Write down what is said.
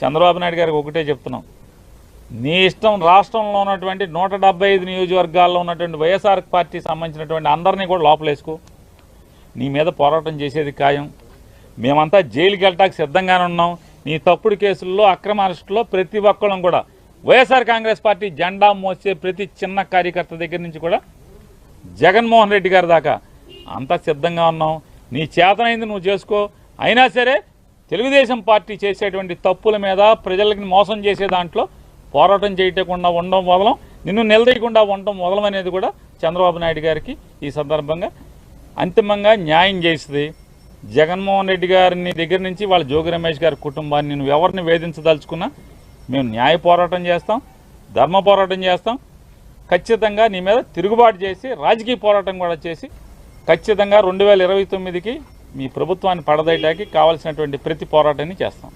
చంద్రబాబు నాయుడు గారికి ఒకటే చెప్తున్నాం, నీ ఇష్టం రాష్ట్రంలో ఉన్నటువంటి 175 నియోజకవర్గాల్లో ఉన్నటువంటి వైఎస్ఆర్ పార్టీకి సంబంధించినటువంటి అందరినీ కూడా లోపలేసుకో, నీ మీద పోరాటం చేసేది ఖాయం. మేమంతా జైలుకి వెళ్ళటానికి సిద్ధంగానే ఉన్నాం. నీ తప్పుడు కేసుల్లో అక్రమ అరెస్టులో ప్రతి ఒక్కళ్ళం కూడా వైఎస్ఆర్ కాంగ్రెస్ పార్టీ జెండా మోసే ప్రతి చిన్న కార్యకర్త దగ్గర నుంచి కూడా జగన్మోహన్ రెడ్డి గారి దాకా అంతా సిద్ధంగా ఉన్నాం. నీ చేతనైంది నువ్వు చేసుకో. అయినా సరే తెలుగుదేశం పార్టీ చేసేటువంటి తప్పుల మీద ప్రజలకి మోసం చేసే దాంట్లో పోరాటం చేయకుండా ఉండడం మొదలం, నిన్ను నిలదీయకుండా ఉండడం మొదలం అనేది కూడా చంద్రబాబు నాయుడు గారికి ఈ సందర్భంగా అంతిమంగా న్యాయం చేస్తుంది. జగన్మోహన్ రెడ్డి గారిని దగ్గర నుంచి వాళ్ళ జోగి రమేష్ గారి కుటుంబాన్ని నువ్వు ఎవరిని వేధించదలుచుకున్నా మేము న్యాయ పోరాటం చేస్తాం, ధర్మ పోరాటం చేస్తాం. ఖచ్చితంగా నీ మీద తిరుగుబాటు చేసి రాజకీయ పోరాటం కూడా చేసి ఖచ్చితంగా 2029కి మీ ప్రభుత్వాన్ని పడదయటానికి కావాల్సినటువంటి ప్రతి పోరాటాన్ని చేస్తాం.